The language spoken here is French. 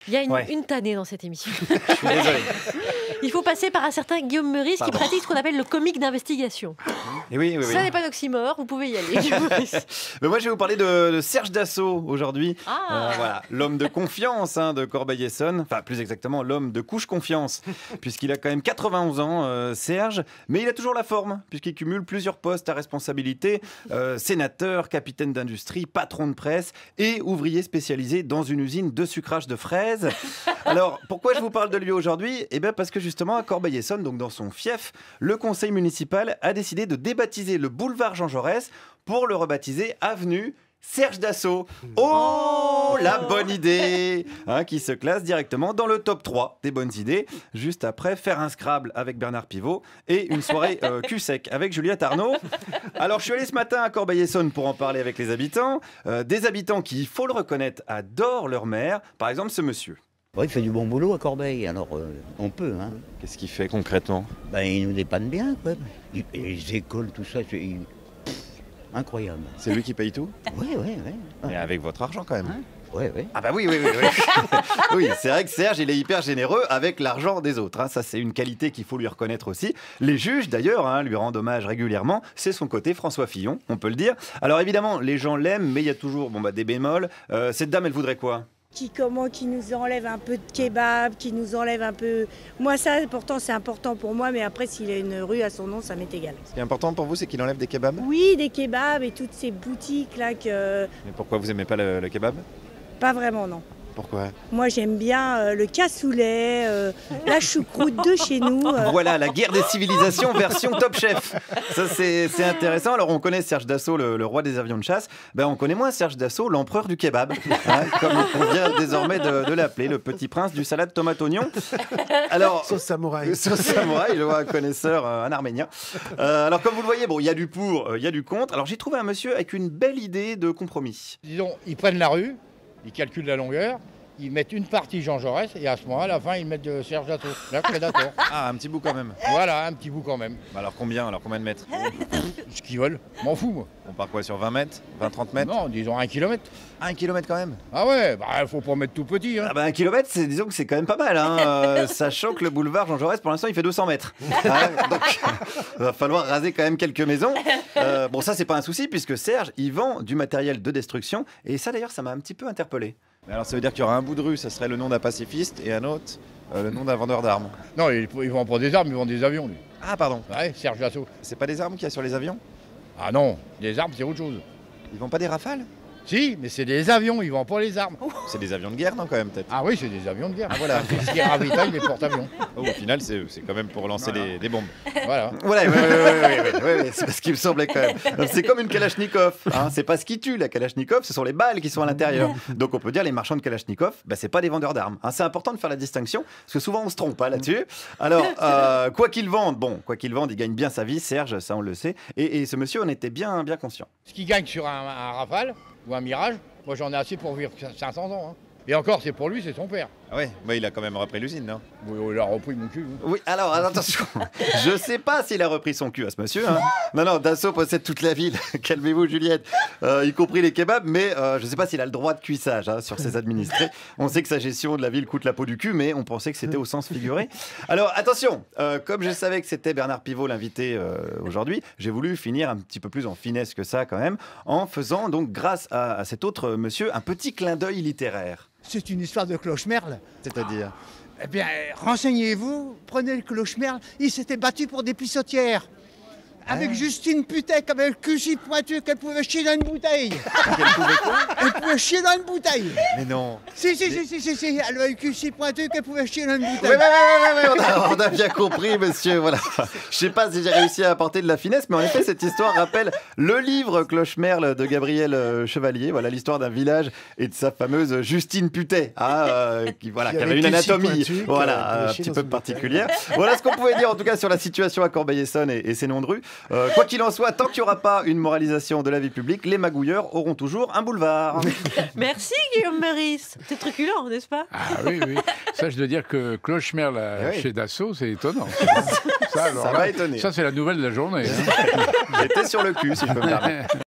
Il y a Ouais. une tannée dans cette émission. Je suis désolé. Il faut passer par un certain Guillaume Meurice qui Pardon. pratique ce qu'on appelle le comique d'investigation. Et oui, oui, oui. Ça n'est pas d'oxymore, vous pouvez y aller. Guillaume Meurice. Mais moi, je vais vous parler de Serge Dassault aujourd'hui. Ah. Voilà, l'homme de confiance de Corbeil-Essonnes. Enfin, plus exactement, l'homme de couche confiance. Puisqu'il a quand même 91 ans, Serge. Mais il a toujours la forme, puisqu'il cumule plusieurs postes à responsabilité. Sénateur, capitaine d'industrie, patron de presse et ouvrier spécialisé dans une usine de sucrage de fraises. Alors, pourquoi je vous parle de lui aujourd'hui? Eh bien, parce que justement, à Corbeil-Essonnes, donc dans son fief, le conseil municipal a décidé de débaptiser le boulevard Jean Jaurès pour le rebaptiser avenue Serge Dassault. Oh, la bonne idée, qui se classe directement dans le top 3 des bonnes idées, juste après faire un Scrabble avec Bernard Pivot et une soirée cul sec avec Juliette Arnaud. Alors, je suis allé ce matin à Corbeil-Essonnes pour en parler avec les habitants. Des habitants qui, il faut le reconnaître, adorent leur maire. Par exemple, ce monsieur. Ouais, il fait du bon boulot à Corbeil, alors on peut. Hein. Qu'est-ce qu'il fait concrètement? Ben, il nous dépanne bien, quoi. Les écoles, tout ça, incroyable. C'est lui qui paye tout? Oui, oui, oui. Et avec votre argent quand même. Hein? Oui, oui. Ah bah oui, oui, oui. Oui, c'est vrai que Serge, il est hyper généreux avec l'argent des autres. Ça, c'est une qualité qu'il faut lui reconnaître aussi. Les juges, d'ailleurs, lui rendent hommage régulièrement. C'est son côté François Fillon, on peut le dire. Alors évidemment, les gens l'aiment, mais il y a toujours des bémols. Cette dame, elle voudrait quoi? Qui nous enlève un peu de kebab, qui nous enlève un peu... Moi ça, pourtant c'est important pour moi, mais après s'il a une rue à son nom, ça m'est égal. Ce qui est important pour vous, c'est qu'il enlève des kebabs? Oui, des kebabs et toutes ces boutiques là que... Mais pourquoi vous aimez pas le kebab? Pas vraiment, non. Pourquoi? Moi j'aime bien le cassoulet, la choucroute de chez nous. Voilà, la guerre des civilisations version Top Chef. Ça, c'est intéressant. Alors, on connaît Serge Dassault, le roi des avions de chasse. On connaît moins Serge Dassault, l'empereur du kebab. Comme on vient désormais de l'appeler, le petit prince du salade tomate oignon. Alors, Sauce samouraï. Sauce samouraï, je vois un connaisseur, un arménien. Alors, comme vous le voyez, il y a du pour, il y a du contre. Alors, j'ai trouvé un monsieur avec une belle idée de compromis. Disons, ils prennent la rue, ils calculent la longueur, ils mettent une partie Jean Jaurès et à ce moment, à la fin, ils mettent de Serge Dassault, leur prédateur. Ah, un petit bout quand même. Voilà, un petit bout quand même. Alors, combien de mètres? Ce qu'ils veulent, m'en fous moi. On part quoi, sur 20 mètres? 20-30 mètres? Non, disons 1 kilomètre. 1 kilomètre quand même? Ah ouais, faut pas mettre tout petit. Hein. 1 kilomètre, disons que c'est quand même pas mal, sachant que le boulevard Jean Jaurès, pour l'instant, il fait 200 mètres. Donc, il va falloir raser quand même quelques maisons. Bon, ça, c'est pas un souci, puisque Serge, il vend du matériel de destruction. Et ça, d'ailleurs, ça m'a un petit peu interpellé. Mais alors, ça veut dire qu'il y aura un bout de rue, ça serait le nom d'un pacifiste, et un autre, le nom d'un vendeur d'armes. Non, ils vendent pas des armes, ils vendent des avions, lui. Ah, pardon. Ouais, Serge Dassault. C'est pas des armes qu'il y a sur les avions? Ah non, des armes, c'est autre chose. Ils vendent pas des Rafales? Si, mais c'est des avions, ils vendent pas les armes. C'est des avions de guerre, non, quand même, peut-être? Ah oui, c'est des avions de guerre. Ah, voilà. C'est ce qui ravitaille les porte-avions. Au final, c'est quand même pour lancer des bombes. Voilà. Voilà, ouais, c'est ce qui me semblait quand même. C'est comme une Kalachnikov. C'est pas ce qui tue la Kalachnikov, ce sont les balles qui sont à l'intérieur. Donc on peut dire les marchands de Kalachnikov, c'est pas des vendeurs d'armes. C'est important de faire la distinction parce que souvent on se trompe là-dessus. Alors quoi qu'il vende, il gagne bien sa vie, Serge, ça on le sait. Et ce monsieur en était bien conscient. Ce qui gagne sur un Rafale ou un Mirage, moi j'en ai assez pour vivre 500 ans. Hein. Et encore, c'est pour lui, c'est son père. Ah ouais, il a quand même repris l'usine, non? Oui, il a repris mon cul. Hein. Oui, alors attention, je sais pas s'il a repris son cul à ce monsieur. Non, Dassault possède toute la ville, calmez-vous Juliette, y compris les kebabs, mais je sais pas s'il a le droit de cuissage sur ses administrés. On sait que sa gestion de la ville coûte la peau du cul, mais on pensait que c'était au sens figuré. Alors attention, comme je savais que c'était Bernard Pivot l'invité aujourd'hui, j'ai voulu finir un petit peu plus en finesse que ça quand même, en faisant donc grâce à cet autre monsieur un petit clin d'œil littéraire. C'est une histoire de Clochemerle. C'est-à-dire? Eh bien, renseignez-vous, prenez le Clochemerle. Il s'était battu pour des pissotières. Avec Justine Putet, qui avait le cul si pointu qu'elle pouvait chier dans une bouteille. Elle pouvait chier dans une bouteille. Mais non. Si. Elle avait le cul si pointu qu'elle pouvait chier dans une bouteille. Oui, on a bien compris, monsieur. Voilà. Je sais pas si j'ai réussi à apporter de la finesse, mais en effet, cette histoire rappelle le livre Clochemerle de Gabriel Chevalier. Voilà l'histoire d'un village et de sa fameuse Justine Putet, qui avait une anatomie, un petit peu particulière. Voilà ce qu'on pouvait dire en tout cas sur la situation à Corbeil-Essonnes et ses noms de rue. Quoi qu'il en soit, tant qu'il n'y aura pas une moralisation de la vie publique, les magouilleurs auront toujours un boulevard. Merci Guillaume Meurice. C'est truculent, n'est-ce pas? Ah oui. Ça, je dois dire que Clochemerle chez Dassault, c'est étonnant. Ça m'a étonné. Ça, c'est la nouvelle de la journée. Hein. J'étais sur le cul, si je peux me permettre.